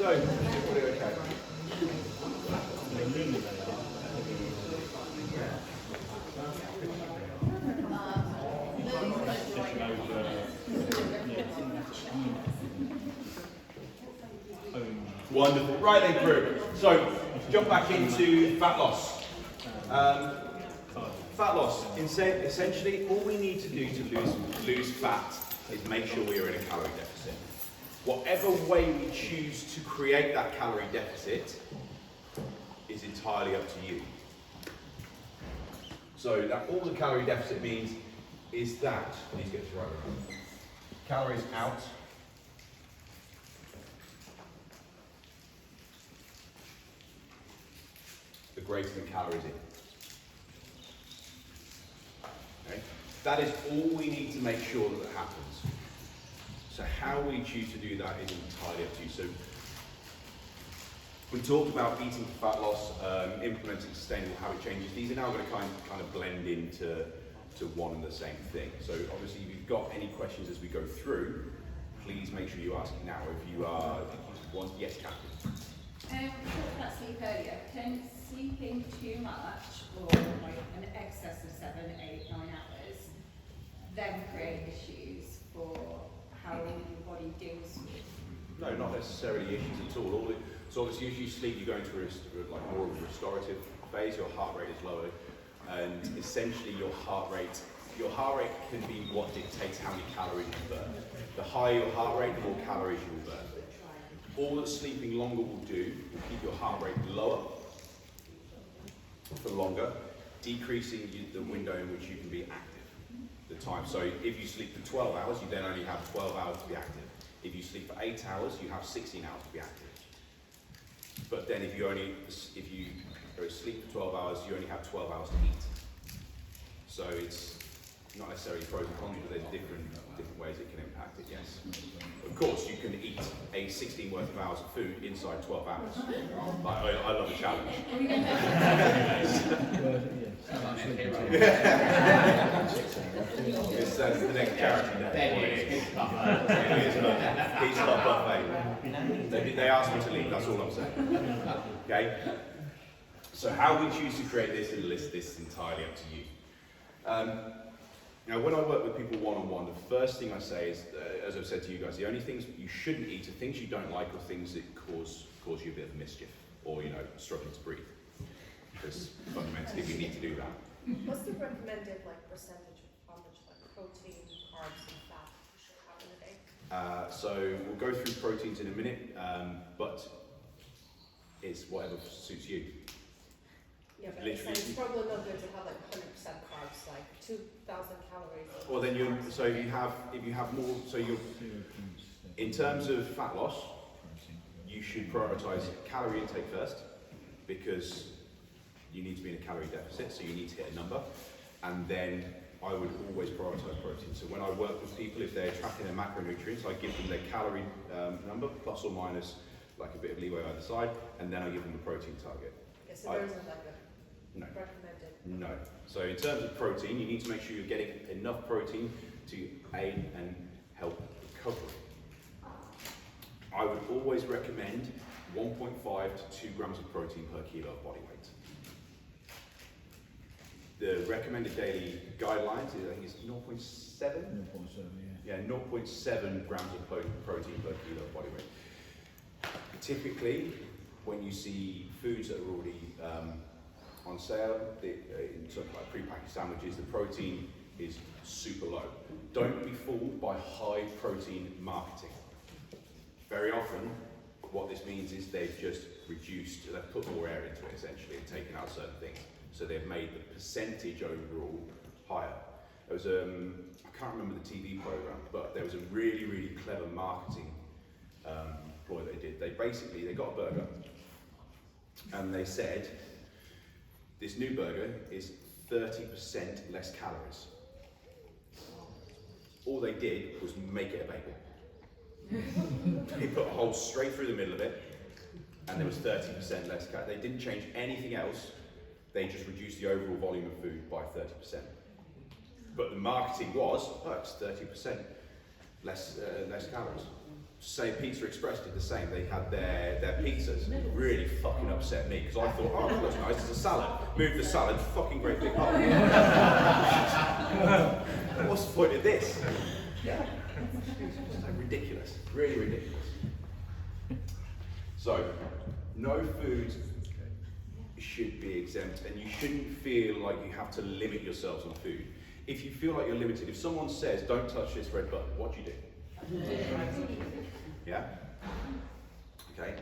No, okay. Wonderful. Right then, crew. So, jump back into fat loss. Fat loss. Essentially, all we need to do to lose fat is make sure we are in a calorie deficit. Whatever way we choose to create that calorie deficit is entirely up to you. So that all the calorie deficit means is that, please get this right, calories out, the greater than calories in. Okay? That is all we need to make sure that happens. So how we choose to do that is entirely up to you. So we talked about eating for fat loss, implementing sustainable habit changes. These are now going to kind of blend into one and the same thing. So obviously, if you've got any questions as we go through, please make sure you ask it now. If you want, yes, Catherine. We talked about sleep earlier. Can sleeping too much or like an excess of 7, 8, 9 hours then create issues for how your body deals with? No, not necessarily issues at all. So obviously, as you sleep, you go into like more of a restorative phase. Your heart rate is lower, and essentially your heart rate can be what dictates how many calories you burn. The higher your heart rate, the more calories you will burn. All that sleeping longer will do will keep your heart rate lower for longer, decreasing the window in which you can be active. The time. So if you sleep for 12 hours, you then only have 12 hours to be active. If you sleep for 8 hours, you have 16 hours to be active. But then if you sleep for 12 hours, you only have 12 hours to eat. So it's not necessarily pros and cons, but there's different ways it can impact it, yes. Of course, you can eat a 16 worth of hours of food inside 12 hours. I love a challenge. It's the next charity. It's not buffet. They asked me to leave, that's all I'm saying. Okay? So how we choose to create this and list this is entirely up to you. Now, when I work with people one-on-one, the first thing I say is, as I've said to you guys, the only things you shouldn't eat are things you don't like or things that cause you a bit of mischief or, struggling to breathe. Because fundamentally, we need to do that. What's the recommended percentage of how much protein, carbs, and fat you should have in a day? So we'll go through proteins in a minute, but it's whatever suits you. Yeah, but Literally. it's probably not good to have 100% carbs, 2,000 calories. Well, then if you have more, in terms of fat loss, you should prioritise calorie intake first, because you need to be in a calorie deficit, so you need to hit a number, and then I would always prioritise protein. So when I work with people, if they're tracking their macronutrients, I give them their calorie number, plus or minus a bit of leeway either side, and then I give them the protein target. Yeah, so there isn't No. recommended. No. So in terms of protein, you need to make sure you're getting enough protein to aid and help recovery. I would always recommend 1.5 to 2 grams of protein per kilo of body weight. The recommended daily guidelines is, I think it's 0.7? 0.7, yeah. Yeah, 0.7 grams of protein per kilo of body weight. Typically, when you see foods that are already on sale, in sort of like pre-packaged sandwiches, the protein is super low. Don't be fooled by high protein marketing. Very often, what this means is they've just reduced, they've put more air into it essentially and taken out certain things. So they've made the percentage overall higher. There was I can't remember the TV program, but there was a really, really clever marketing ploy they did. They got a burger and they said, this new burger is 30% less calories. All they did was make it a bagel. They put a hole straight through the middle of it, and there was 30% less calories. They didn't change anything else. They just reduced the overall volume of food by 30%. But the marketing was, it's 30% less calories. say Pizza Express did the same. They had their pizzas. It really fucking upset me because I thought, oh, that looks nice. It's a salad. Move the salad, fucking great big hole. What's the point of this? Yeah. It's like ridiculous. Really ridiculous. So, no food should be exempt, and you shouldn't feel like you have to limit yourselves on food. If you feel like you're limited, if someone says, don't touch this red button, what do you do? Yeah? Okay?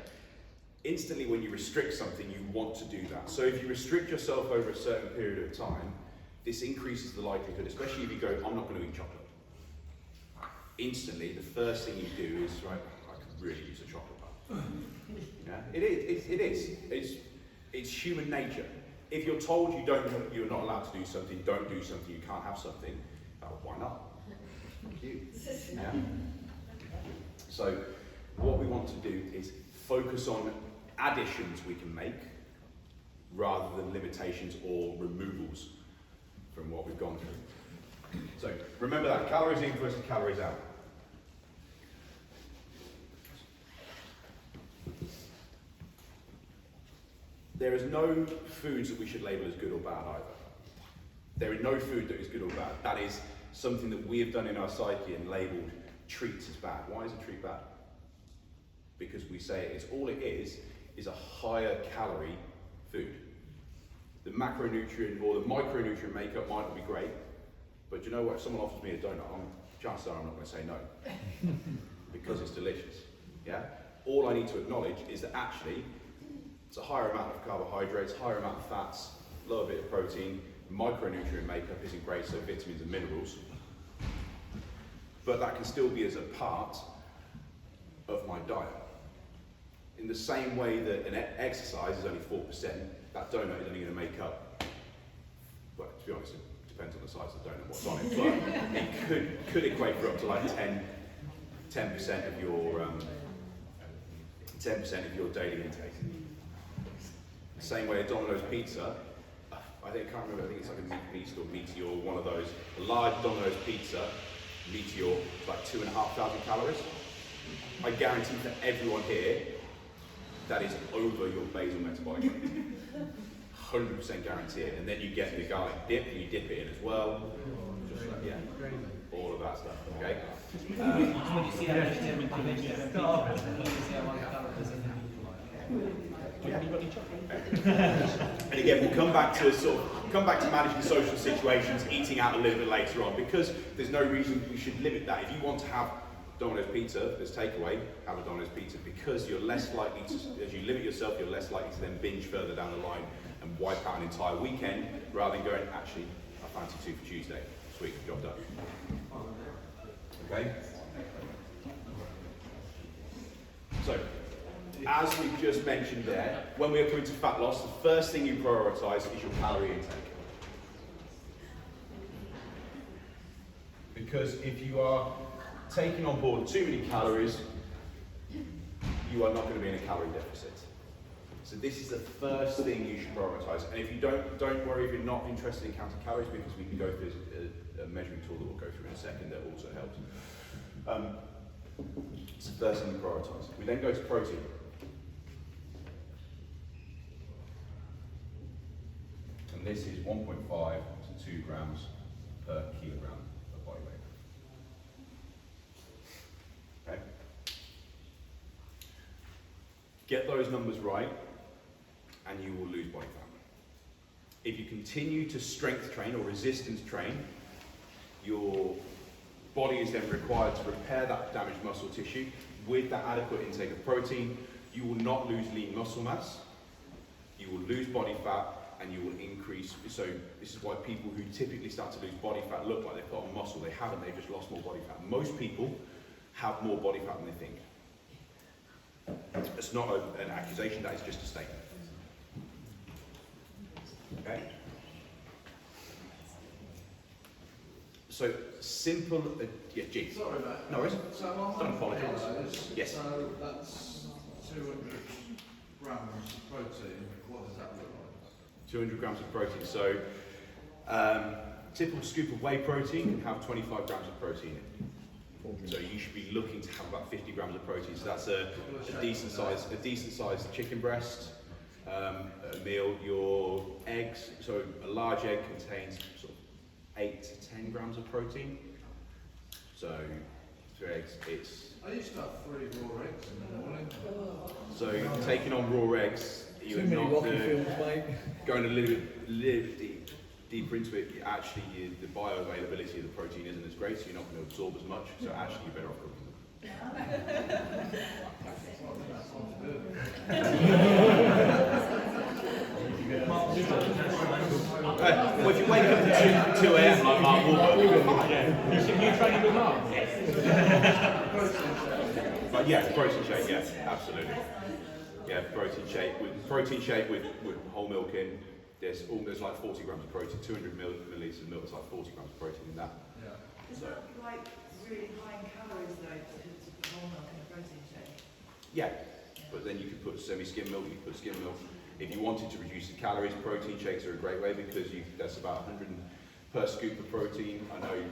Instantly when you restrict something, you want to do that. So if you restrict yourself over a certain period of time, this increases the likelihood, especially if you go, I'm not going to eat chocolate. Instantly, the first thing you do is, right, I could really use a chocolate bar. Yeah? It is. It's human nature. If you're told you're not allowed to do something, don't do something, you can't have something, why not? Thank you. Yeah? So, what we want to do is focus on additions we can make rather than limitations or removals from what we've gone through. So, remember that, calories in versus calories out. There is no foods that we should label as good or bad either. There is no food that is good or bad. That is something that we have done in our psyche and labelled treats as bad. Why is a treat bad? Because we say all it is a higher calorie food. The macronutrient or the micronutrient makeup might not be great, but you know what? If someone offers me a donut, chances are I'm not going to say no, because it's delicious. Yeah. All I need to acknowledge is that actually it's a higher amount of carbohydrates, higher amount of fats, lower bit of protein. Micronutrient makeup isn't great, so vitamins and minerals. But that can still be as a part of my diet. In the same way that an exercise is only 4%, that donut is only going to make up, well, to be honest, it depends on the size of the donut, what's on it, but it could equate for up to like 10% of your 10% of your daily intake. Same way a Domino's pizza, I can't remember, I think it's like a meat beast or Meteor, one of those. A large Domino's pizza, Meteor, is like 2,500 calories. I guarantee for everyone here, that is over your basal metabolic rate. 100% guarantee it. And then you get the garlic dip, and you dip it in as well. Just like, yeah, all of that stuff, okay? When you see that vegetarian pizza, you see how one calories in And again, we'll come back to managing social situations, eating out a little bit later on, because there's no reason we should limit that. If you want to have Domino's pizza as takeaway, have a Domino's pizza, because you're less likely to, as you limit yourself, you're less likely to then binge further down the line and wipe out an entire weekend, rather than going, actually, I fancy two for Tuesday. Sweet, job done. Okay? So, as we just mentioned there, when we are coming to fat loss, the first thing you prioritise is your calorie intake. Because if you are taking on board too many calories, you are not going to be in a calorie deficit. So this is the first thing you should prioritise. And if you don't worry if you're not interested in counting calories, because we can go through a measuring tool that we'll go through in a second that also helps. It's the first thing you prioritise. We then go to protein. And this is 1.5 to 2 grams per kilogram of body weight. Okay? Get those numbers right, and you will lose body fat. If you continue to strength train or resistance train, your body is then required to repair that damaged muscle tissue with that adequate intake of protein. You will not lose lean muscle mass, you will lose body fat, and you will increase. So this is why people who typically start to lose body fat look like they've put on muscle. They haven't, they've just lost more body fat. Most people have more body fat than they think. It's not an accusation, that is just a statement. Okay? So simple, yeah, G. Sorry about that. No worries. So on Don't my apologise. kilos, Yes. So that's 200 grams of protein. What does that look like? 200 grams of protein. So typical scoop of whey protein can have 25 grams of protein in. So you should be looking to have about 50 grams of protein. So that's a decent sized chicken breast. A meal. Your eggs. So a large egg contains sort of 8 to 10 grams of protein. So 3 eggs. I used to have 3 raw eggs in the morning. So taking on raw eggs, you're not going a little bit deeper into it. The bioavailability of the protein isn't as great, so you're not going to absorb as much. So actually, you're better off cooking them. Well, if you wake up at 2 a.m. like Mark Wahlberg, You trying to do Mark? but yeah, protein shake, yeah, absolutely. Yeah, protein shake with whole milk in. There's almost like 40 grams of protein, 200 millilitres of milk, it's like 40 grams of protein in that. Yeah. Is that like really high in calories though, to put whole milk in a protein shake? Yeah, but then you could put semi-skim milk, you could put skim milk. If you wanted to reduce the calories, protein shakes are a great way because that's about 100 per scoop of protein. I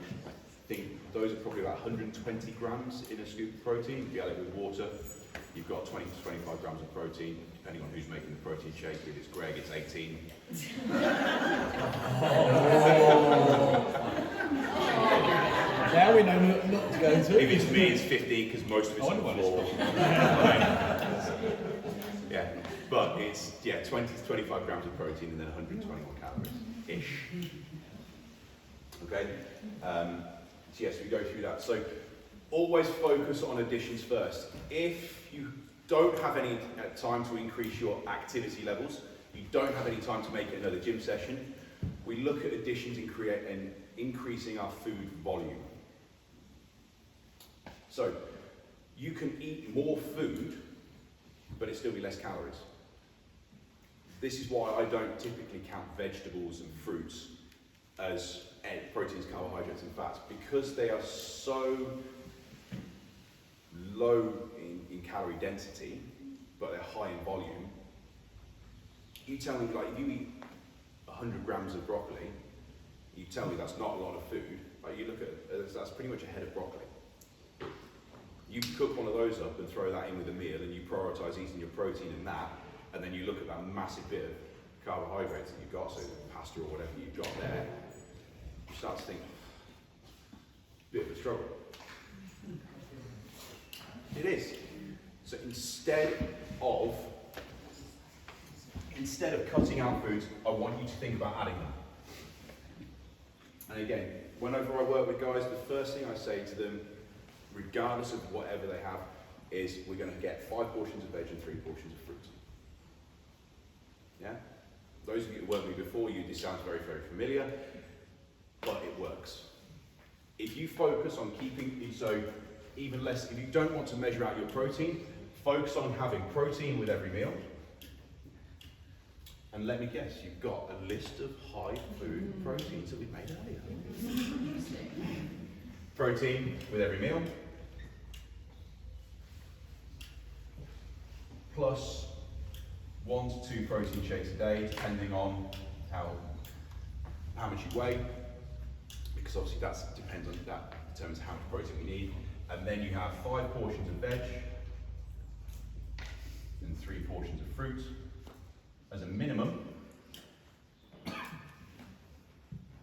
think those are probably about 120 grams in a scoop of protein. If you add it with water, you've got 20 to 25 grams of protein, depending on who's making the protein shake. If it's Greg, it's 18. Now we know not to go into If it's me, it's 15 because most of it's on the floor. Yeah, but it's 20 to 25 grams of protein and then 121 calories-ish. Okay, so yes, we go through that. So always focus on additions first. If you don't have any time to increase your activity levels, you don't have any time to make another gym session, we look at additions and increasing our food volume. So you can eat more food, but it still be less calories. This is why I don't typically count vegetables and fruits as proteins, carbohydrates and fats, because they are so low in calorie density, but they're high in volume. You tell me, like, if you eat 100 grams of broccoli, you tell me that's not a lot of food. Like, you look at that's pretty much a head of broccoli. You cook one of those up and throw that in with a meal, and you prioritise eating your protein in that, and then you look at that massive bit of carbohydrates that you've got, so pasta or whatever you've got there, you start to think, bit of a struggle. It is. So instead of cutting out foods, I want you to think about adding them. And again, whenever I work with guys, the first thing I say to them, regardless of whatever they have, is we're going to get 5 portions of veg and 3 portions of fruit. Yeah? Those of you who worked with me before, this sounds very, very familiar, but it works. If you focus on keeping, so even less, if you don't want to measure out your protein, focus on having protein with every meal. And let me guess, you've got a list of high food proteins that we made earlier. Protein with every meal. Plus 1 to 2 protein shakes a day, depending on how much you weigh, because obviously that determines how much protein we need. And then you have 5 portions of veg and 3 portions of fruit as a minimum.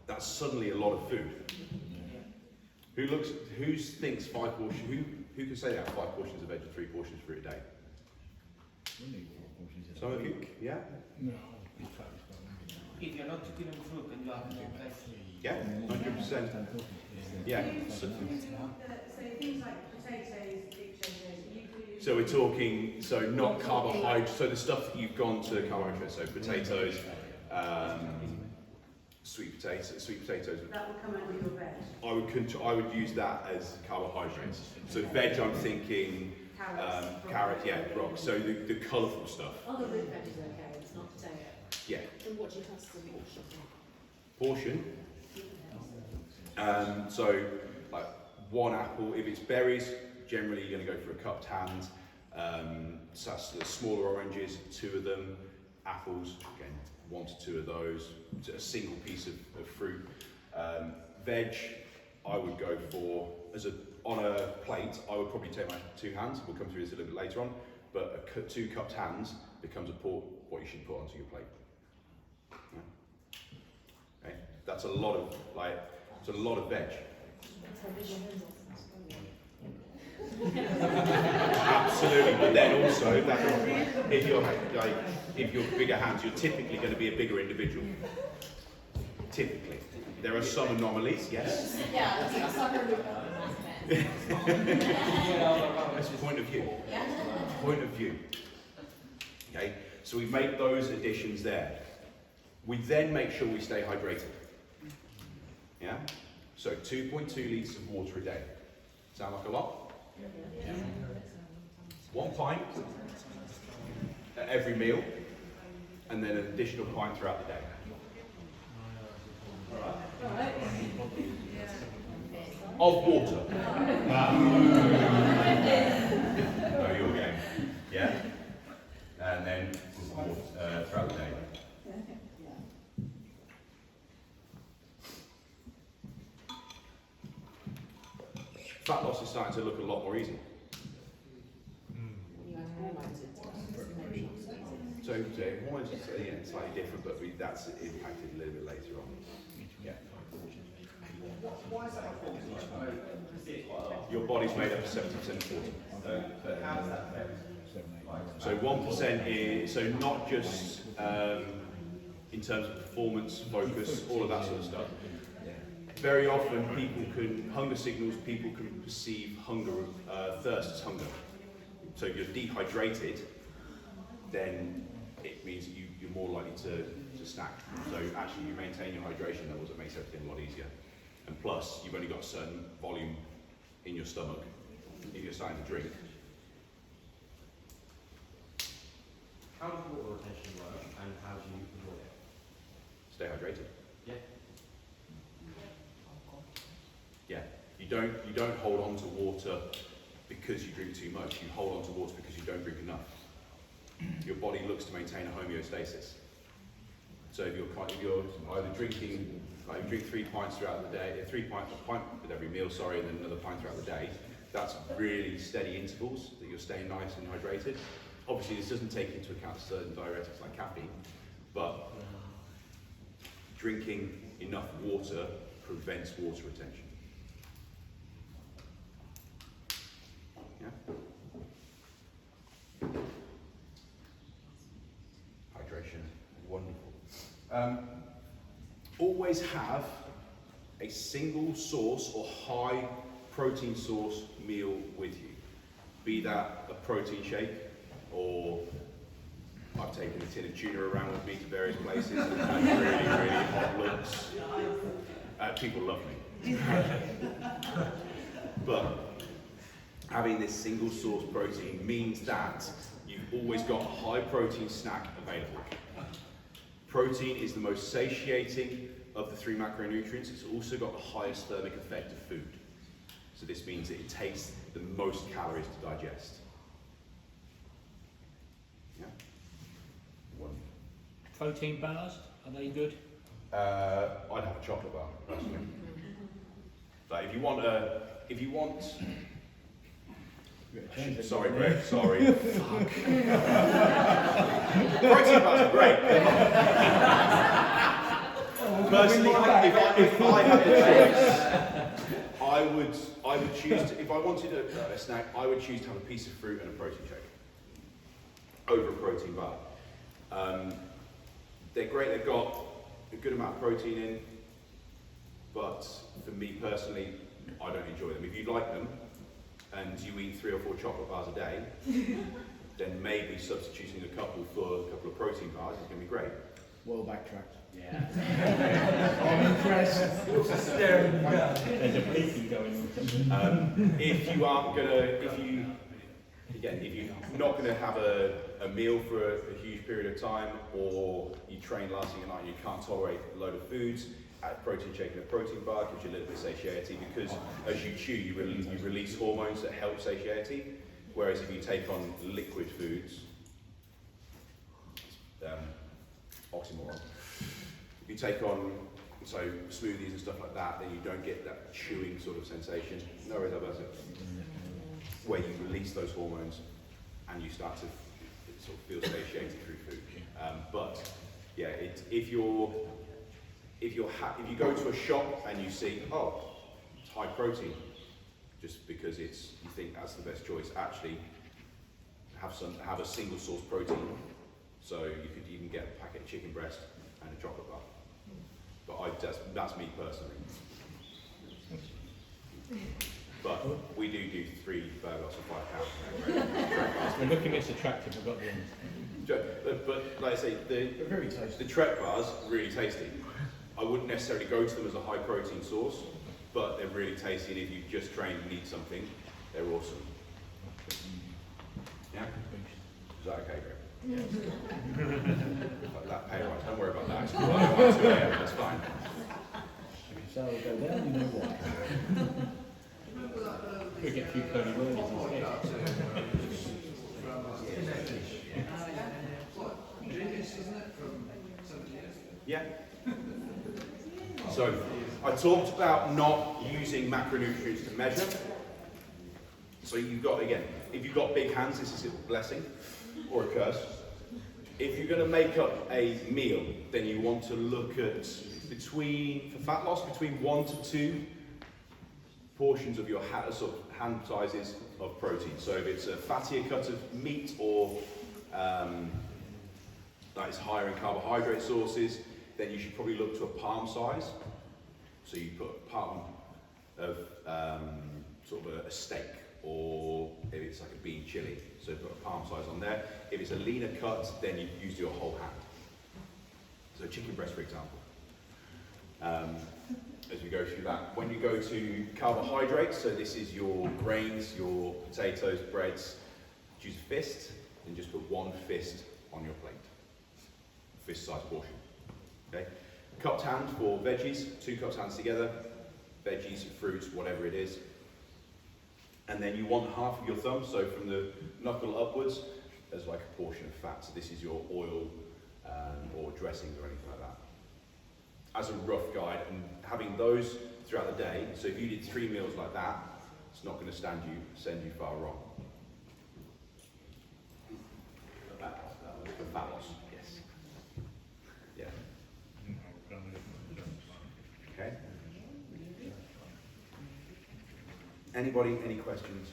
That's suddenly a lot of food. Who thinks 5 portions? Who can say they have 5 portions of veg and 3 portions of fruit a day? Some of you? Yeah? No. If you're not eating fruit and you have no flesh. Yeah, 100%. Yeah. So things like potatoes, deep potatoes, So we're talking, not carbohydrates, so the stuff that you've gone to carbohydrates, so potatoes, sweet potatoes. that will come out of your veg. I would use that as carbohydrates. So veg, I'm thinking carrot, yeah, broccoli. So the colourful stuff. Other root veg is okay, it's not potato. Yeah. And what do you class as a portion? Portion. So like 1 apple. If it's berries, generally you're going to go for a cupped hand. So that's the smaller oranges, 2 of them. Apples, again, 1 to 2 of those. A single piece of fruit. Veg, I would go for on a plate, I would probably take my 2 hands. We'll come through this a little bit later on, but 2 cupped hands becomes what you should put onto your plate. Yeah. Okay, that's a lot of veg. Absolutely, but then also if you're bigger hands, you're typically going to be a bigger individual. Typically, there are some anomalies, yes. Yeah, it's like a That's point of view. Point of view. Okay, so we make those additions there. We then make sure we stay hydrated. Yeah. So 2.2 litres of water a day. Sound like a lot? Yeah. 1 pint at every meal, and then an additional pint throughout the day. Of water. No, your game. Yeah? And then water, throughout the day. Fat loss is starting to look a lot more easy. So hormones is slightly different, but that's impacted a little bit later on. Yeah. Why is that important? Your body's made up of 70% water. So 1% is, so not just in terms of performance, focus, all of that sort of stuff. Very often hunger signals, people can perceive thirst as hunger. So if you're dehydrated, then it means you're more likely to snack. So actually you maintain your hydration levels, it makes everything a lot easier. And plus, you've only got a certain volume in your stomach if you're starting to drink. How does water retention work, and how do you avoid it? Stay hydrated. Yeah. Yeah. You don't hold on to water because you drink too much. You hold on to water because you don't drink enough. Your body looks to maintain a homeostasis. So if you're either drinking, like you drink 3 pints throughout the day, a pint with every meal, and then another pint throughout the day, that's really steady intervals that you're staying nice and hydrated. Obviously, this doesn't take into account certain diuretics like caffeine, but drinking enough water prevents water retention. Yeah? Hydration, wonderful. Always have a single source or high protein source meal with you. Be that a protein shake, or I've taken a tin of tuna around with me to various places and had really, really hot looks. People love me. But having this single source protein means that you've always got a high protein snack available. Protein is the most satiating of the 3 macronutrients. It's also got the highest thermic effect of food. So this means that it takes the most calories to digest. Yeah? Wonderful. Protein bars, are they good? I'd have a chocolate bar, personally. But if you want, sorry, Greg, sorry. Fuck. Protein bars are great. Personally, if I had the choice, I would choose to, if I wanted a snack, I would choose to have a piece of fruit and a protein shake over a protein bar. They're great, they've got a good amount of protein in, but for me personally, I don't enjoy them. If you like them, and you eat 3 or 4 chocolate bars a day, then maybe substituting a couple for a couple of protein bars is going to be great. Well backtracked. Yeah. I'm impressed. Staring down. There's a bleeping going on. If you're not going to have a meal for a huge period of time, or you train lasting a night and you can't tolerate a load of foods, a protein shake and a protein bar gives you a little bit of satiety, because as you chew, you release hormones that help satiety, whereas if you take on liquid foods, oxymoron. If you take on So smoothies and stuff like that, then you don't get that chewing sort of sensation. No worries about it. Where you release those hormones and you start to sort of feel satiated through food. But yeah, if you go to a shop and you see, oh, it's high protein, just because you think that's the best choice, actually have a single source protein. So you could even get a packet of chicken breast and a chocolate bar. But that's me personally. But we do 3 burgers for £5. We're looking at attractive, we've got the end. But like I say, They're very tasty. the Trek bars are really tasty. I wouldn't necessarily go to them as a high protein source, but they're really tasty, and if you just trained and need something, they're awesome. Yeah? Is that okay, Greg? Like that pay rise, don't worry about that. It's fine. That's fine. If your sales go down, you know why. Remember that, We get a few curly words hot boy instead. cartoon where it was grandma's dish? It's like Genius, isn't it, from 70 years ago? Yeah. So, I talked about not using macronutrients to measure. So you've got, again, if you've got big hands, this is a blessing or a curse. If you're going to make up a meal, then you want to look at for fat loss, between 1 to 2 portions of your sort of hand sizes of protein. So if it's a fattier cut of meat or that is higher in carbohydrate sources, then you should probably look to a palm size. So you put a palm of sort of a steak, or if it's like a bean chili, so put a palm size on there. If it's a leaner cut, then you use your whole hand. So chicken breast, for example. As we go through that, when you go to carbohydrates, so this is your grains, your potatoes, breads, use a fist, and just put 1 fist on your plate. Fist-sized portion. Okay. Cupped hand for veggies, 2 cupped hands together, veggies, fruits, whatever it is. And then you want half of your thumb, so from the knuckle upwards, as like a portion of fat. So this is your oil or dressings or anything like that. As a rough guide, and having those throughout the day, so if you did 3 meals like that, it's not going to send you far wrong. For fat loss, yes. Yeah. Okay. Anybody, any questions?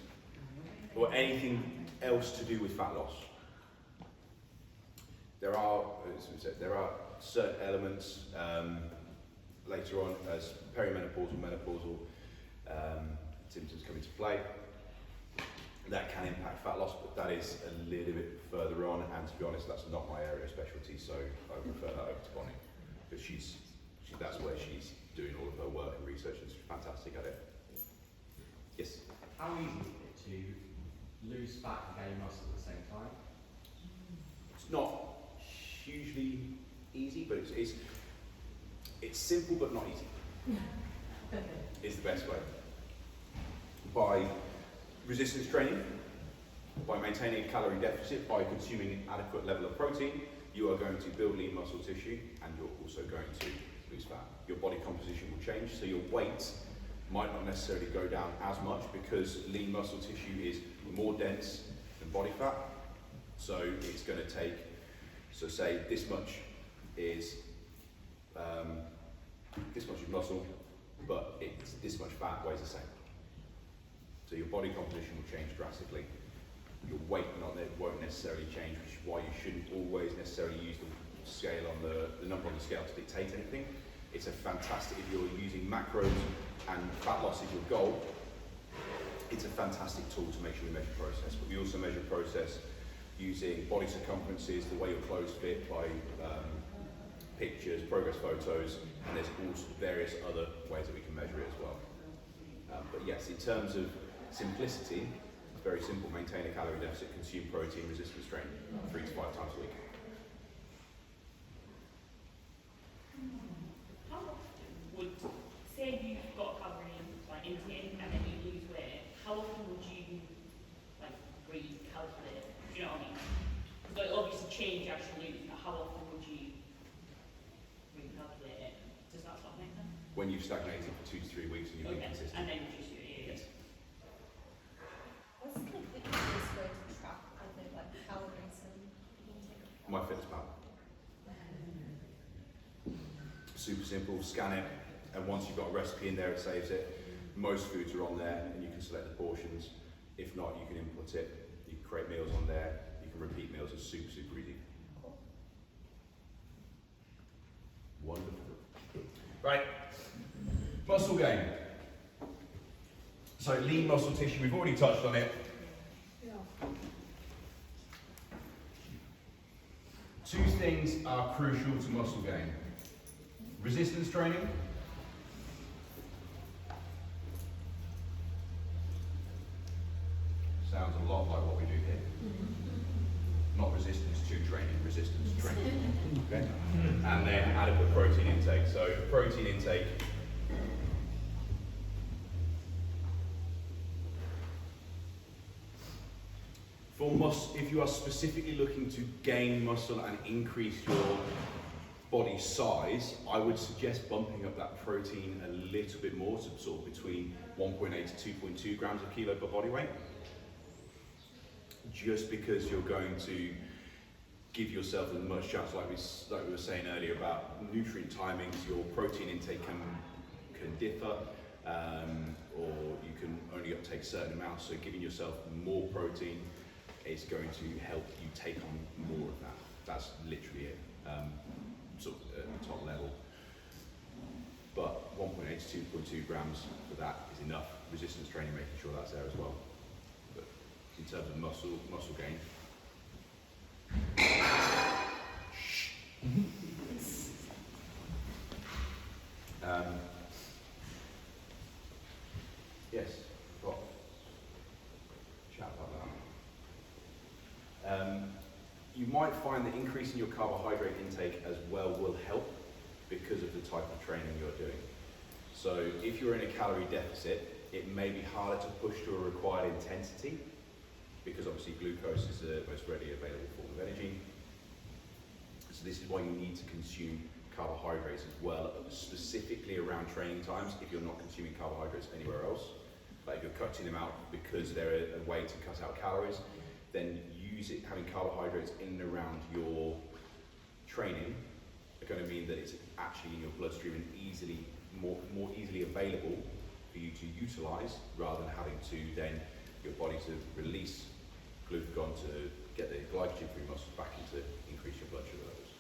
Or anything else to do with fat loss? There are, as we said, there are certain elements later on as perimenopausal, menopausal symptoms come into play that can impact fat loss, but that is a little bit further on, and to be honest, that's not my area of specialty, so I would refer that over to Bonnie, because that's where she's doing all of her work and research, and she's fantastic at it. Yes? How easy is it to lose fat and gain muscle at the same time? It's not hugely easy, but it's simple but not easy. Is the best way. By resistance training, by maintaining a calorie deficit, by consuming an adequate level of protein, you are going to build lean muscle tissue, and you're also going to lose fat. Your body composition will change, so your weight might not necessarily go down as much because lean muscle tissue is more dense than body fat. So it's going to take, so say this much is muscle, but this much fat weighs the same. So your body composition will change drastically. Your weight won't necessarily change, which is why you shouldn't always necessarily use the scale on the number on the scale to dictate anything. It's a fantastic, if you're using macros and fat loss is your goal, it's a fantastic tool to make sure we measure process. But we also measure process using body circumferences, the way your clothes fit, by pictures, progress photos, and there's also various other ways that we can measure it as well. But yes, in terms of simplicity, it's very simple. Maintain a calorie deficit, consume protein, resistance training 3 to 5 times a week. How often would, say you've got calorie intake and then you lose weight, how often would you recalculate? Do you know what I mean? Because it'll obviously change as you lose, but how often would you recalculate it? Does that stop me? stagnate it for 2 to 3 weeks and you'll be Okay, consistent. and then reduce your Yes. What's the easiest way to track either like calories and intake of MyFitnessPal. Super simple, scan it, and once you've got a recipe in there, it saves it. Most foods are on there, and you can select the portions. If not, you can input it. You can create meals on there. You can repeat meals. It's super, super easy. Wonderful. Right, muscle gain. So lean muscle tissue, we've already touched on it. Two things are crucial to muscle gain. Resistance training. Sounds a lot like what we do here. Not resistance to training, resistance training. Okay? And then adequate protein intake. So protein intake. If you are specifically looking to gain muscle and increase your body size, I would suggest bumping up that protein a little bit more, so sort of between 1.8 to 2.2 grams per kilo per body weight. Just because you're going to give yourself as much chance, like we were saying earlier about nutrient timings, your protein intake can differ, or you can only uptake certain amounts, so giving yourself more protein is going to help you take on more of that. That's literally it, sort of at the top level. But 1.8 to 2.2 grams for that is enough. Resistance training, making sure that's there as well. But in terms of muscle gain, yes, got chat about that. You might find that increasing your carbohydrate intake as well will help because of the type of training you're doing. So if you're in a calorie deficit, it may be harder to push to a required intensity because obviously glucose is the most readily available form of energy. So this is why you need to consume carbohydrates as well, specifically around training times if you're not consuming carbohydrates anywhere else. But if you're cutting them out because they're a way to cut out calories, then having carbohydrates in and around your training are going to mean that it's actually in your bloodstream and more easily available for you to utilize rather than having to then your body to release glucagon to get the glycogen free muscles back into increase your blood sugar levels.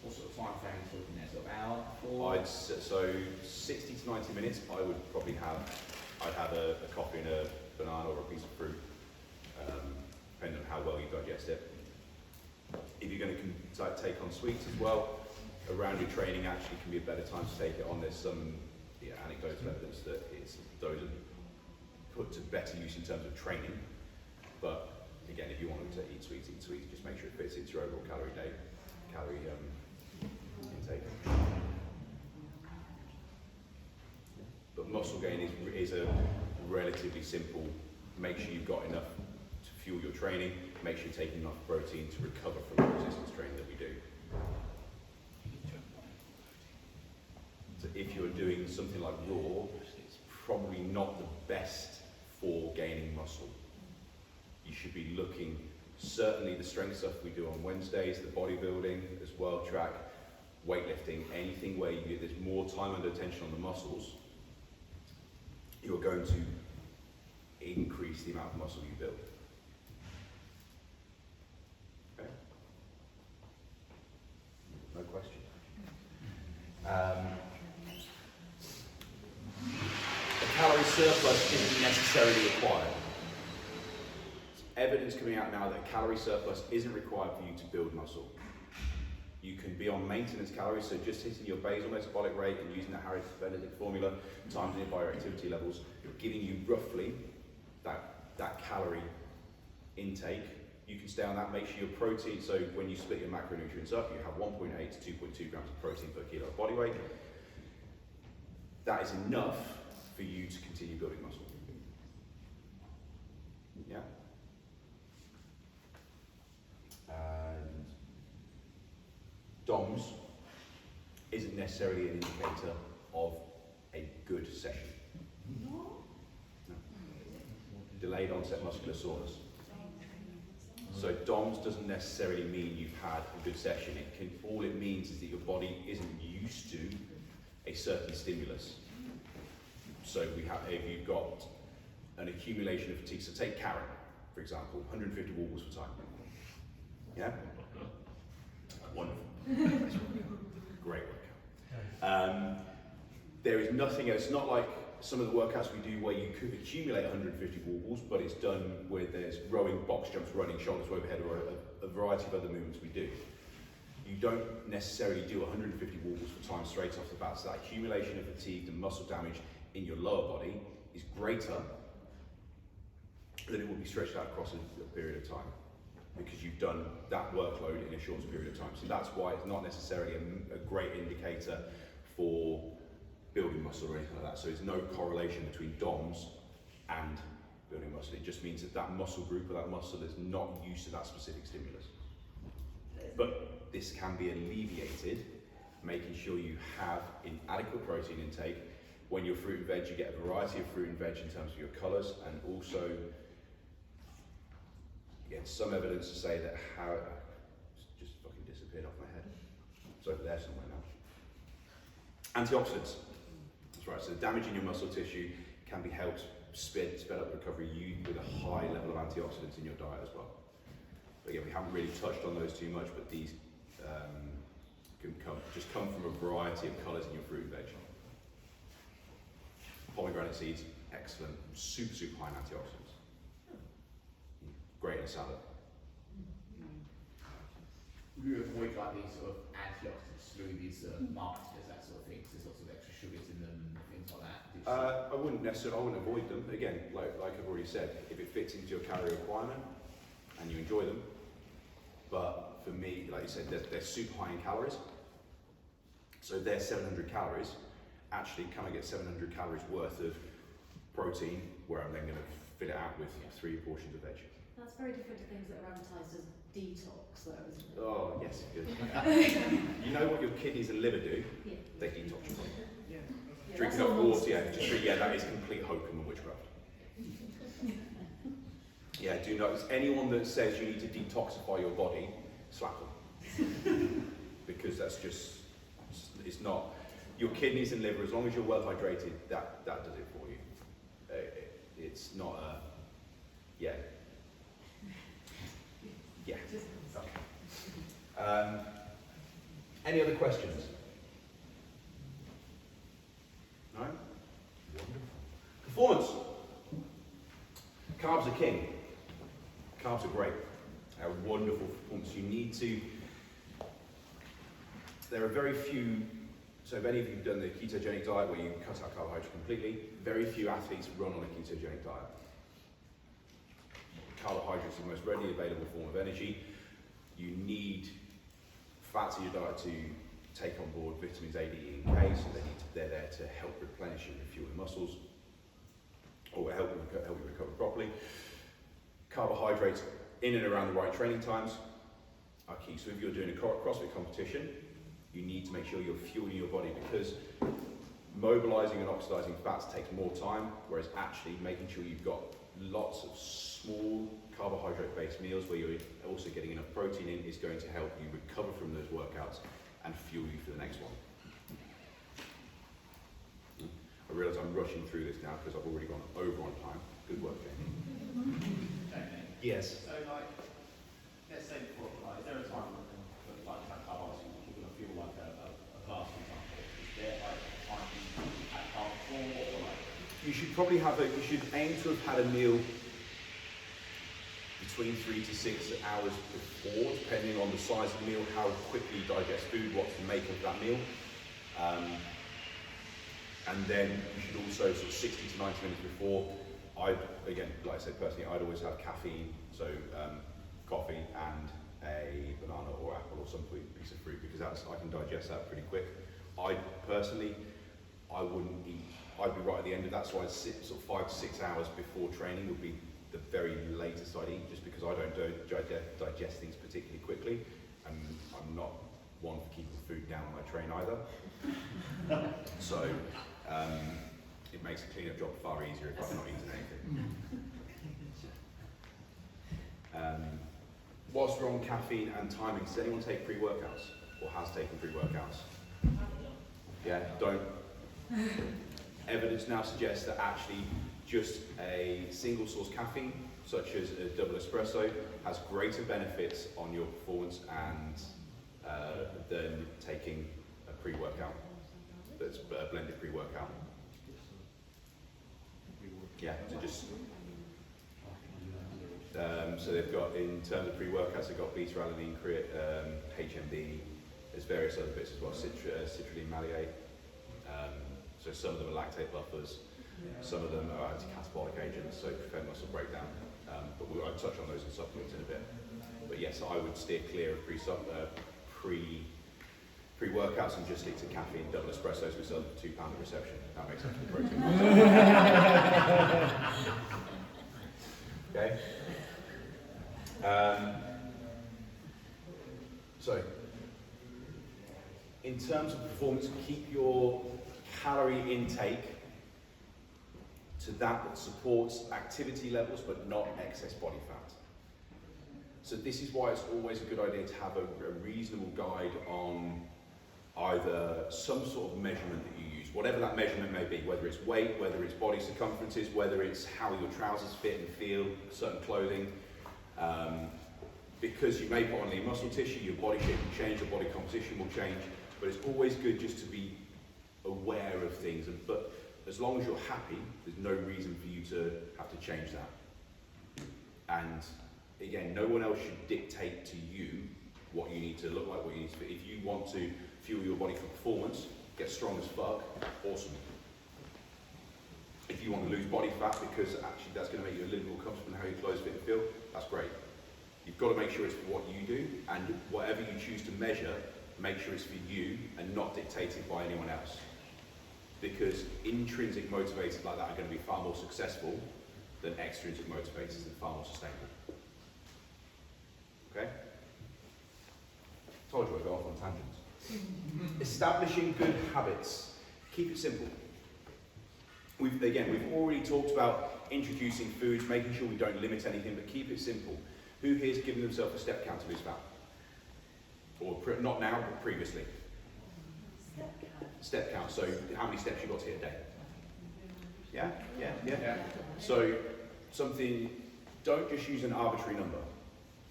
What sort of time frame are we talking there? Sort of hour, 4? So 60 to 90 minutes, I'd have a coffee and a banana or a piece of fruit, depending on how well you digest it. If you're going to take on sweets as well, around your training actually can be a better time to take it on. There's some anecdotal evidence that those are put to better use in terms of training. But again, if you want to eat sweets, just make sure it fits into your overall calorie intake. But muscle gain is a relatively simple, make sure you've got enough to fuel your training, make sure you're taking enough protein to recover from the resistance training that we do. So if you're doing something like raw, it's probably not the best for gaining muscle. You should be looking, certainly the strength stuff we do on Wednesdays, the bodybuilding as well, track, weightlifting, anything where there's more time and attention on the muscles, you're going to increase the amount of muscle you build. Okay? No question. A calorie surplus isn't necessarily required. There's evidence coming out now that a calorie surplus isn't required for you to build muscle. You can be on maintenance calories, so just hitting your basal metabolic rate and using the Harris-Benedict formula times your bioactivity levels, giving you roughly that calorie intake. You can stay on that, make sure your protein, so when you split your macronutrients up, you have 1.8 to 2.2 grams of protein per kilo of body weight. That is enough for you to continue building muscle. Yeah? And DOMS isn't necessarily an indicator of a good session. No. Delayed onset muscular soreness. So DOMS doesn't necessarily mean you've had a good session. All it means is that your body isn't used to a certain stimulus. So if you've got an accumulation of fatigue, so take Karen, for example, 150 wobbles per time. Yeah? Wonderful. Great workout. There is nothing else, not like some of the workouts we do where you could accumulate 150 wobbles, but it's done where there's rowing, box jumps, running, shoulders overhead, or a variety of other movements we do. You don't necessarily do 150 wobbles per time straight off the bat, so that accumulation of fatigue and muscle damage in your lower body is greater than it will be stretched out across a period of time, because you've done that workload in a shorter period of time. So that's why it's not necessarily a great indicator for building muscle or anything like that. So there's no correlation between DOMS and building muscle. It just means that that muscle group or that muscle is not used to that specific stimulus. But this can be alleviated, making sure you have an adequate protein intake. When you're fruit and veg, you get a variety of fruit and veg in terms of your colours, and also again, some evidence to say that how it's just fucking disappeared off my head. It's over there somewhere now. Antioxidants. That's right. So damaging your muscle tissue can be helped sped up recovery with a high level of antioxidants in your diet as well. But again, we haven't really touched on those too much, but these can come from a variety of colours in your fruit and veg. Pomegranate seeds, excellent, super high in antioxidants. Great in a salad. Would you avoid like these sort of antioxidant smoothies that are marketed as that sort of thing? 'Cause there's lots of extra sugars in them and things like that. I wouldn't avoid them. Again, like I've already said, if it fits into your calorie requirement and you enjoy them. But for me, like you said, they're super high in calories. So they're 700 calories. Actually, can I get 700 calories worth of protein where I'm then going to fill it out with 3 portions of veg? That's very different to things that are advertised as detox, though, isn't it? Oh, yes, good. You know what your kidneys and liver do? Yeah. They detox your body. Yeah. Drink that's enough all water, nonsense. that is complete hokum and witchcraft. Yeah, do not. Anyone that says you need to detoxify your body, slap them. Because that's just, it's not. Your kidneys and liver, as long as you're well hydrated, that does it for you. It's not a, yeah. Yeah. Okay. Any other questions? No? Performance. Carbs are king. Carbs are great. They're wonderful performance. You need to, there are very few, so if any of you have done the ketogenic diet where you cut out carbohydrates completely, very few athletes run on a ketogenic diet. Carbohydrates are the most readily available form of energy. You need fats in your diet to take on board vitamins A, D, E, and K, so they're there to help replenish and refuel the muscles, or help you recover properly. Carbohydrates in and around the right training times are key. So if you're doing a CrossFit competition, you need to make sure you're fueling your body, because mobilizing and oxidizing fats takes more time, whereas actually making sure you've got lots of small carbohydrate-based meals where you're also getting enough protein in is going to help you recover from those workouts and fuel you for the next one. I realise I'm rushing through this now because I've already gone over on time. Good work, Jamie. Jamie, Yes. so like, let's say before, like, is there a time when like that carbohydrates you're going to feel like a class, for example? Is there like a time you had carbs before, or like? You should probably you should aim to have had a meal between 3 to 6 hours before, depending on the size of the meal, how quickly you digest food, what's the make of that meal. And then you should also, sort of 60 to 90 minutes before, again, like I said personally, I'd always have caffeine, so coffee and a banana or apple or some piece of fruit, because I can digest that pretty quick. I wouldn't eat, I'd be right at the end of that, so I'd sit sort of 5 to 6 hours before training would be the very latest I'd eat, just because I don't digest things particularly quickly, and I'm not one for keeping food down when I train either. So it makes the cleanup job far easier if I've not eaten anything. Whilst we're on caffeine and timing, does anyone take pre-workouts or has taken pre-workouts? Yeah, don't. Evidence now suggests that actually just a single source caffeine, such as a double espresso, has greater benefits on your performance and than taking a pre-workout. That's a blended pre-workout. Yeah, so just. So they've got, in terms of pre-workouts, they've got beta-alanine, HMB, there's various other bits as well, citrulline maleate. So some of them are lactate buffers, some of them are anti-catabolic agents, so prevent muscle breakdown. But I'll touch on those in supplements in a bit. But yes, I would steer clear of pre-workouts and just stick to caffeine, double espressos with some £2 a reception. That makes sense for protein. Okay. So, in terms of performance, keep your calorie intake to that supports activity levels but not excess body fat. So this is why it's always a good idea to have a reasonable guide on either some sort of measurement that you use, whatever that measurement may be, whether it's weight, whether it's body circumferences, whether it's how your trousers fit and feel, certain clothing, because you may put on lean muscle tissue, your body shape will change, your body composition will change, but it's always good just to be aware of things, but as long as you're happy, there's no reason for you to have to change that. And again, no one else should dictate to you what you need to look like, what you need to be. If you want to fuel your body for performance, get strong as fuck, awesome. If you want to lose body fat because actually that's going to make you a little more comfortable in how your clothes fit and feel, that's great. You've got to make sure it's for what you do, and whatever you choose to measure, make sure it's for you and not dictated by anyone else. Because intrinsic motivators like that are going to be far more successful than extrinsic motivators and far more sustainable. Okay? Told you I'd go off on tangents. Establishing good habits. Keep it simple. We've already talked about introducing foods, making sure we don't limit anything, but keep it simple. Who here's given themselves a step count to lose fat? Or not now, but previously? Step count. So how many steps you got to hit a day? Yeah. So something, don't just use an arbitrary number,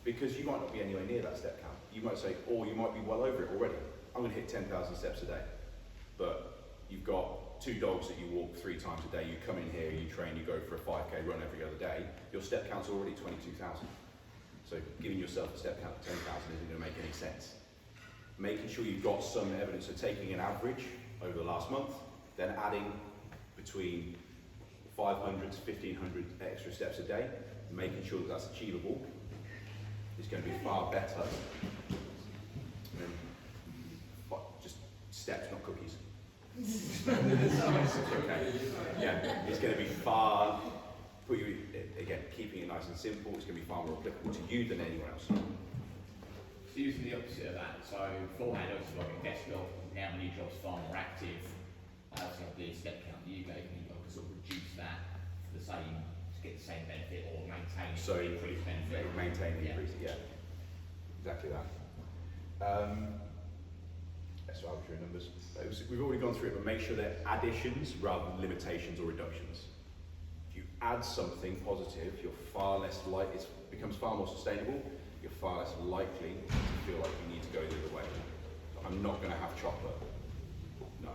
because you might not be anywhere near that step count. You might say, or you might be well over it already. I'm going to hit 10,000 steps a day. But you've got 2 dogs that you walk 3 times a day, you come in here, you train, you go for a 5k run every other day, your step count's already 22,000. So giving yourself a step count of 10,000 isn't going to make any sense. Making sure you've got some evidence of taking an average over the last month, then adding between 500 to 1,500 extra steps a day, making sure that that's achievable is going to be far better than just steps, not cookies. Okay. Yeah, it's going to be far, again, keeping it nice and simple, it's going to be far more applicable to you than anyone else. Using the opposite of that, so beforehand I was working desk job, now my new job's far more active. I also have the step count that you gave me, I can sort of reduce that for the same, to get the same benefit or maintain it, So increase benefit. Maintain the increase, yeah. Exactly that. That's arbitrary numbers. We've already gone through it, but make sure they're additions rather than limitations or reductions. If you add something positive, you're far less likely, it becomes far more sustainable, you're far less likely to feel like you need to go the other way. I'm not going to have chocolate. No.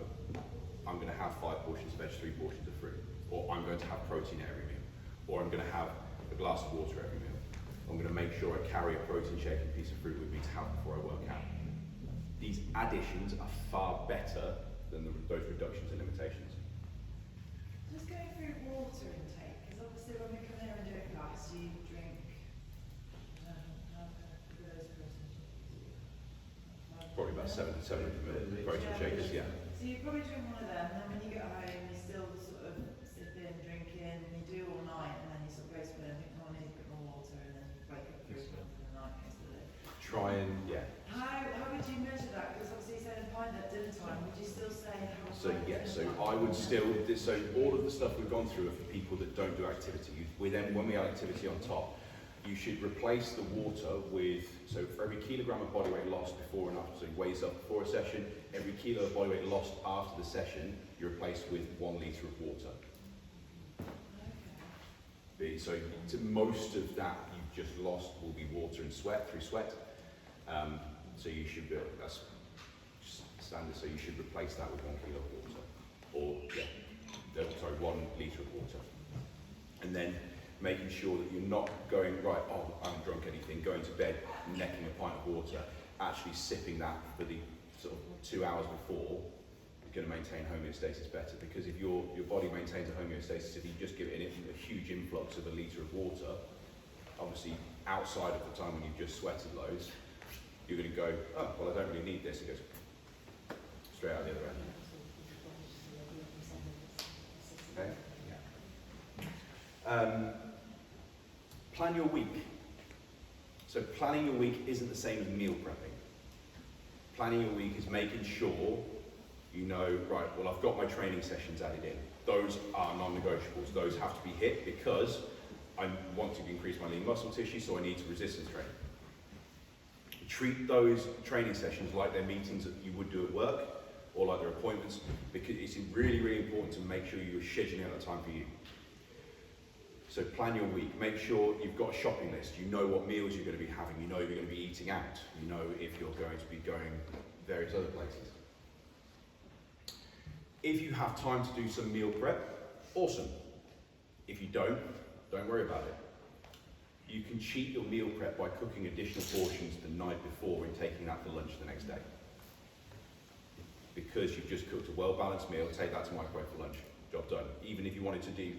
I'm going to have 5 portions of veg, 3 portions of fruit. Or I'm going to have protein at every meal. Or I'm going to have a glass of water every meal. I'm going to make sure I carry a protein shake and piece of fruit with me to have before I work out. These additions are far better than those reductions and limitations. Just going through water intake, because obviously when we come here and do a class, you drink, Probably about 700 ml protein shakers, yeah. So you probably drink one of them, and then when you get home, you still sort of sipping, drinking, and you do all night, and then you sort of go to bed and think, oh, I need a bit more water, and then you wake up 3 o'clock in the night, basically. Try and, yeah. How would you measure that? Because obviously you said in pint at dinner time, would you still say how much So yeah, so I would still, so all of the stuff we've gone through are for people that don't do activity. When we add activity on top, you should replace the water with, so for every kilogram of body weight lost before and after, so he weighs up before a session, every kilo of body weight lost after the session, you replace with 1 litre of water. So to most of that you've just lost will be water and sweat, through sweat. So you should, that's just standard, so you should replace that with 1 kilo of water. Or, yeah, sorry, 1 litre of water. And then making sure that you're not going, right, oh, I haven't drunk anything, going to bed, necking a pint of water, actually sipping that for the sort of 2 hours before, is going to maintain homeostasis better. Because if your body maintains a homeostasis, if you just give it a huge influx of 1 litre of water, obviously outside of the time when you've just sweated loads, you're going to go, oh, well, I don't really need this. It goes straight out the other end. Okay? Plan your week. So planning your week isn't the same as meal prepping. Planning your week is making sure you know, right, well, I've got my training sessions added in. Those are non-negotiables. Those have to be hit because I want to increase my lean muscle tissue, so I need to resistance train. Treat those training sessions like they're meetings that you would do at work or like they're appointments, because it's really, really important to make sure you're scheduling out the time for you. So plan your week, make sure you've got a shopping list, you know what meals you're going to be having, you know if you're going to be eating out, you know if you're going to be going various other places. If you have time to do some meal prep, awesome. If you don't worry about it. You can cheat your meal prep by cooking additional portions the night before and taking that for lunch the next day. Because you've just cooked a well-balanced meal, take that to microwave for lunch, job done. Even if you wanted to do,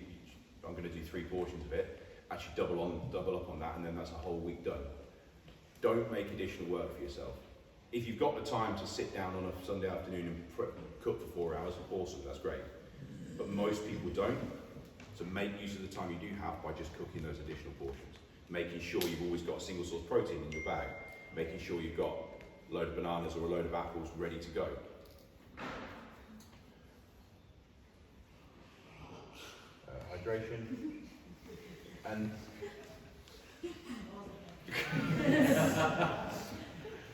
I'm going to do 3 portions of it, actually double up on that, and then that's a whole week done. Don't make additional work for yourself. If you've got the time to sit down on a Sunday afternoon and cook for 4 hours, awesome, that's great. But most people don't, so make use of the time you do have by just cooking those additional portions. Making sure you've always got a single source protein in your bag. Making sure you've got a load of bananas or a load of apples ready to go. Hydration. And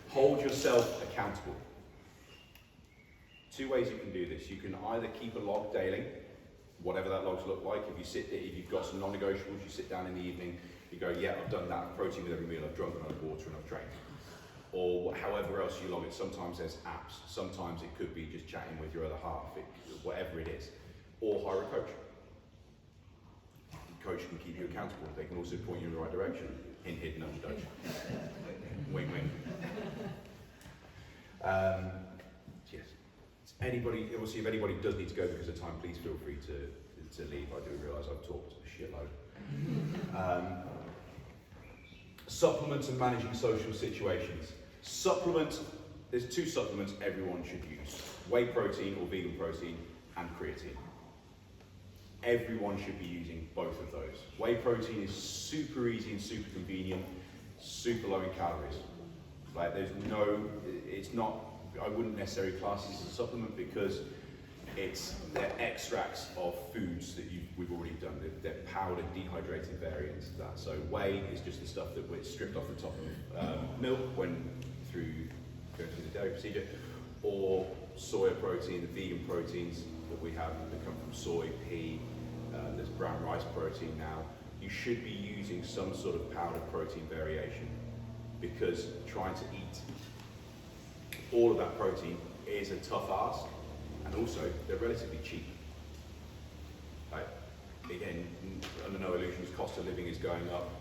hold yourself accountable. 2 ways you can do this. You can either keep a log daily, whatever that logs look like. If you've got some non-negotiables, you sit down in the evening, you go, yeah, I've done that, protein with every meal, I've drunk enough water and I've trained. Or however else you log it. Sometimes there's apps, sometimes it could be just chatting with your other half, whatever it is. Or hire a coach. The coach can keep you accountable. They can also point you in the right direction. Hint, hint, nudge, nudge. Wink, wink. Yes. Anybody, obviously if anybody does need to go because of time, please feel free to leave. I do realise I've talked a shitload. Supplements and managing social situations. Supplements, there's 2 supplements everyone should use. Whey protein or vegan protein and creatine. Everyone should be using both of those. Whey protein is super easy and super convenient, super low in calories. Like it's not, I wouldn't necessarily class this as a supplement because they're extracts of foods that we've already done. They're powdered, dehydrated variants of that. So whey is just the stuff that was stripped off the top of milk when going through the dairy procedure, or soya protein, the vegan proteins that we have that come from soy, pea, there's brown rice protein now. You should be using some sort of powdered protein variation because trying to eat all of that protein is a tough ask. And also, they're relatively cheap. Like, again, under no illusions, cost of living is going up.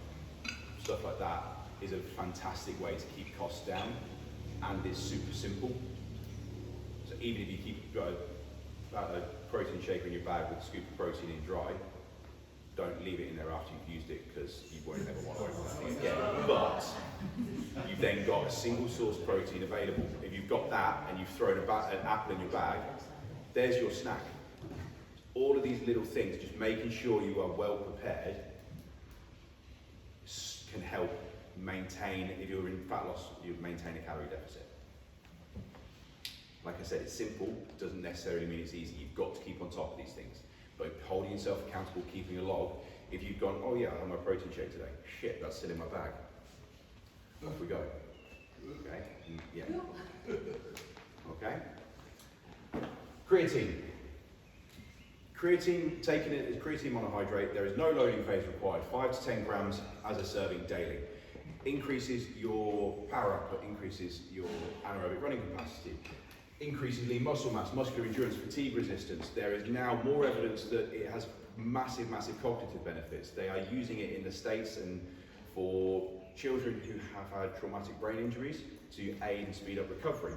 Stuff like that is a fantastic way to keep costs down, and it's super simple. So even if you keep a protein shaker in your bag with a scoop of protein in dry, don't leave it in there after you've used it because you won't ever want to open that thing again. But you've then got a single source protein available. If you've got that and you've thrown an apple in your bag, there's your snack. All of these little things, just making sure you are well prepared, can help maintain, if you're in fat loss, you maintain a calorie deficit. Like I said, it's simple, doesn't necessarily mean it's easy. You've got to keep on top of these things. But holding yourself accountable, keeping a log, if you've gone, oh yeah, I had my protein shake today, shit, that's still in my bag. Off we go. Okay? Yeah. Okay? Creatine. Creatine, taking it as creatine monohydrate, there is no loading phase required. 5 to 10 grams as a serving daily. Increases your power output, increases your anaerobic running capacity, increases lean muscle mass, muscular endurance, fatigue resistance. There is now more evidence that it has massive cognitive benefits. They are using it in the States and for children who have had traumatic brain injuries to aid and speed up recovery.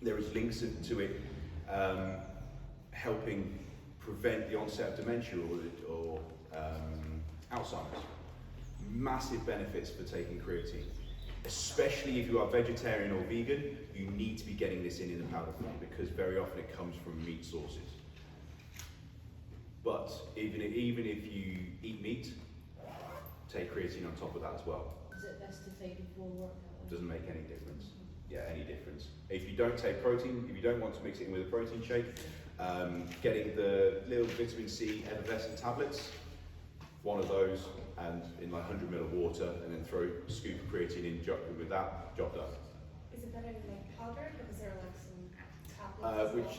There is links to it helping prevent the onset of dementia or Alzheimer's. Massive benefits for taking creatine. Especially if you are vegetarian or vegan, you need to be getting this in the powder form because very often it comes from meat sources. But even if you eat meat, take creatine on top of that as well. Is it best to take before workout? Doesn't make any difference. Yeah, any difference. If you don't take protein, if you don't want to mix it in with a protein shake, getting the little vitamin C effervescent tablets, one of those, and in like 100 ml of water, and then throw a scoop of creatine in with that, job done. Is it better to make powdered, or is there like some tablets?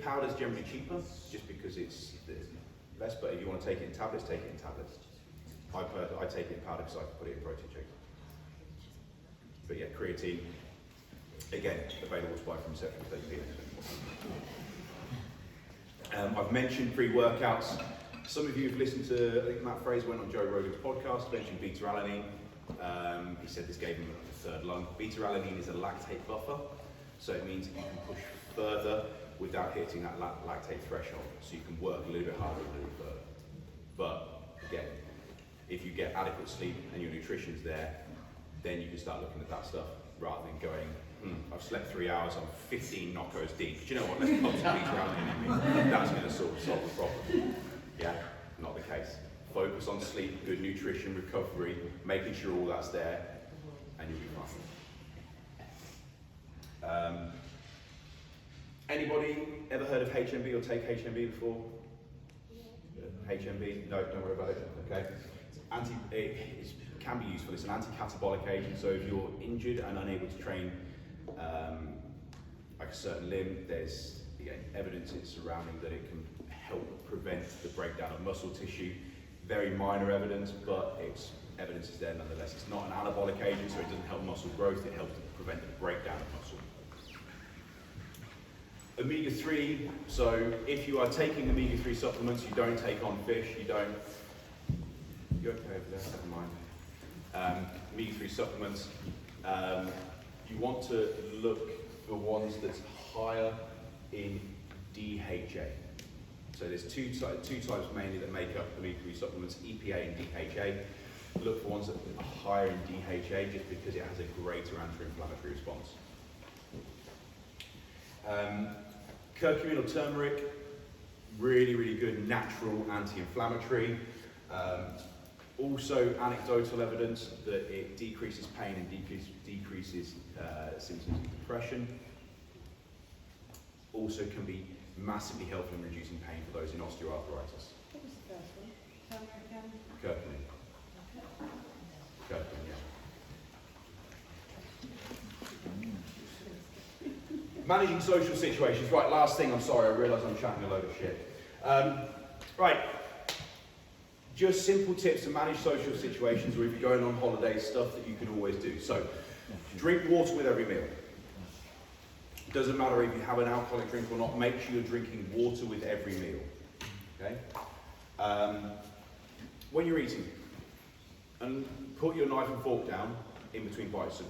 Powder's generally cheaper, just because it's less, but if you want to take it in tablets, take it in tablets. I take it in powder because I can put it in protein shakes. But yeah, creatine, again, available to buy from Reception 30p. I've mentioned pre-workouts. Some of you have listened to, I think Matt Fraser went on Joe Rogan's podcast, mentioned beta-alanine. He said this gave him a third lung. Beta-alanine is a lactate buffer, so it means that you can push further without hitting that lactate threshold. So you can work a little bit harder, a little further. But again, if you get adequate sleep and your nutrition's there, then you can start looking at that stuff rather than going, I've slept 3 hours, I'm 15 knockouts deep. Do you know what? Let's pump some beta-alanine in me. That's going to solve the problem. Yeah, not the case. Focus on sleep, good nutrition, recovery, making sure all that's there, and you'll be fine. Anybody ever heard of HMB or take HMB before? HMB? No, don't worry about it. Okay. It can be useful. It's an anti-catabolic agent. So if you're injured and unable to train like a certain limb, there's evidence surrounding that it can help prevent the breakdown of muscle tissue. Very minor evidence, but evidence is there nonetheless. It's not an anabolic agent, so it doesn't help muscle growth. It helps to prevent the breakdown of muscle. Omega-3, so if you are taking omega-3 supplements, you don't take on fish, you're okay over there, never mind. Omega-3 supplements, you want to look for ones that's higher in DHA. So there's two types mainly that make up omega-3 supplements, EPA and DHA. Look for ones that are higher in DHA just because it has a greater anti-inflammatory response. Curcumin or turmeric, really good natural anti-inflammatory. Also anecdotal evidence that it decreases pain and decreases symptoms of depression. Also can be massively helpful in reducing pain for those in osteoarthritis. What was the first one? Curcumin. Curcumin, yeah. Managing social situations. Right, last thing, I'm sorry, I realise I'm chatting a load of shit. Right, just simple tips to manage social situations, or if you're going on holiday, stuff that you can always do. So, drink water with every meal. Doesn't matter if you have an alcoholic drink or not, make sure you're drinking water with every meal. Okay? When you're eating, and put your knife and fork down in between bites.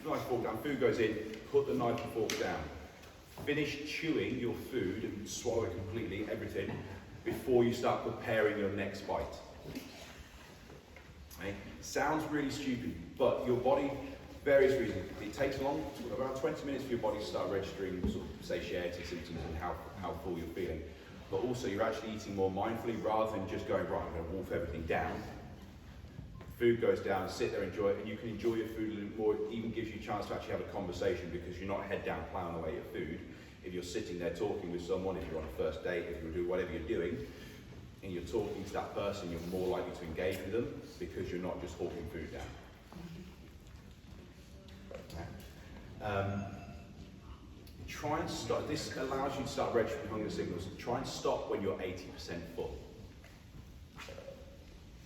Knife and fork down, food goes in, put the knife and fork down. Finish chewing your food and swallow it completely, everything, before you start preparing your next bite. Okay? Sounds really stupid, but your body, various reasons, it takes around 20 minutes for your body to start registering sort of satiety symptoms and how full you're feeling. But also you're actually eating more mindfully rather than just going, right, I'm going to wolf everything down. Food goes down, sit there, enjoy it, and you can enjoy your food a little more. It even gives you a chance to actually have a conversation because you're not head down plowing away your food. If you're sitting there talking with someone, if you're on a first date, if you're doing whatever you're doing, and you're talking to that person, you're more likely to engage with them because you're not just hawking food down. Try and stop. This allows you to start registering hunger signals. Try and stop when you're 80% full.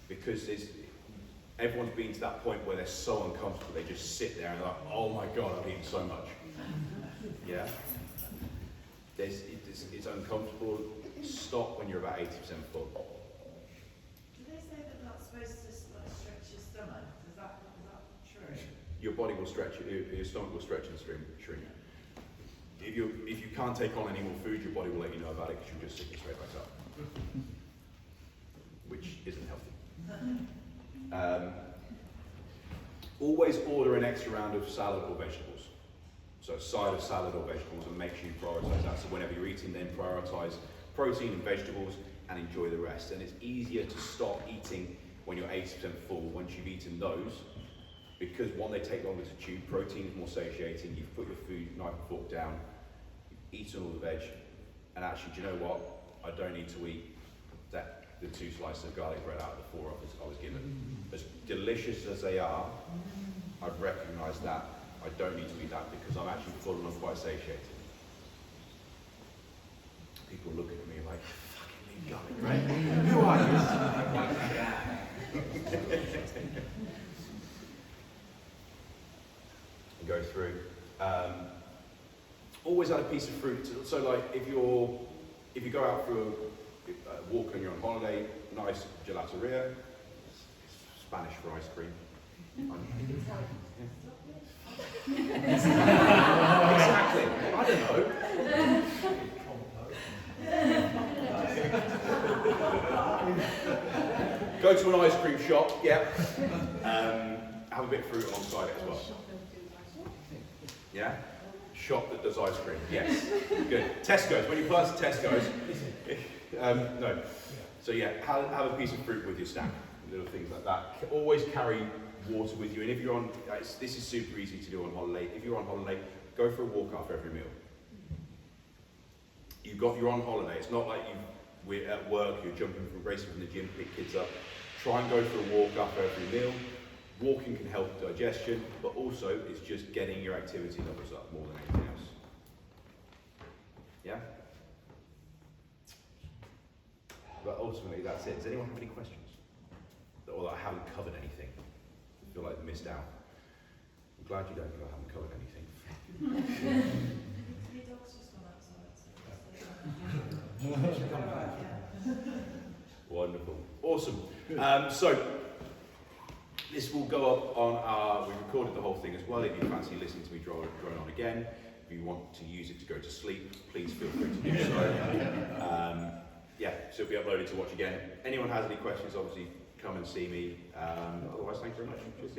Because everyone's been to that point where they're so uncomfortable, they just sit there and they're like, oh my God, I've eaten so much. Yeah? It's uncomfortable. Stop when you're about 80% full. Do they say that that's supposed to like, stretch your stomach? Is that true? Your body will stretch, your stomach will stretch and shrink. If you can't take on any more food, your body will let you know about it because you'll just sit straight back up. Which isn't healthy. Always order an extra round of salad or vegetables. So a side of salad or vegetables, and make sure you prioritise that. So whenever you're eating, then prioritise protein and vegetables and enjoy the rest. And it's easier to stop eating when you're 80% full once you've eaten those, because one, they take longer to chew. Protein is more satiating. You've put your food, knife and fork down, you've eaten all the veg, and actually, do you know what? I don't need to eat the 2 slices of garlic bread out of the 4 I was given. As delicious as they are, I've recognised that I don't need to eat that because I'm actually full and I'm quite satiated. People look at me like, fucking eat garlic bread. Who are you? And go through. Always add a piece of fruit. So like if you go out for a walk and you're on holiday, nice gelateria, Spanish for ice cream. Exactly. I don't know. Go to an ice cream shop, yeah. Have a bit of fruit alongside it as well. Yeah? Shop that does ice cream, yes. Good. Tesco's, when you pass Tesco's, no. So yeah, have a piece of fruit with your snack, little things like that. Always carry water with you, and if you're on, this is super easy to do on holiday. If you're on holiday, go for a walk after every meal. You're on holiday. It's not like we're at work, you're racing from the gym, pick kids up. Try and go for a walk after every meal. Walking can help digestion, but also it's just getting your activity levels up more than anything else. Yeah? But ultimately, that's it. Does anyone have any questions? Or that I haven't covered anything? I feel like I missed out. I'm glad you don't feel I haven't covered anything. 3 dogs just gone outside. Wonderful. Awesome. So, this will go up on we recorded the whole thing as well. If you fancy listening to me drone on again, if you want to use it to go to sleep, please feel free to do so. Yeah, so it'll be uploaded to watch again. Anyone has any questions, obviously come and see me. Otherwise, thanks very much. Cheers.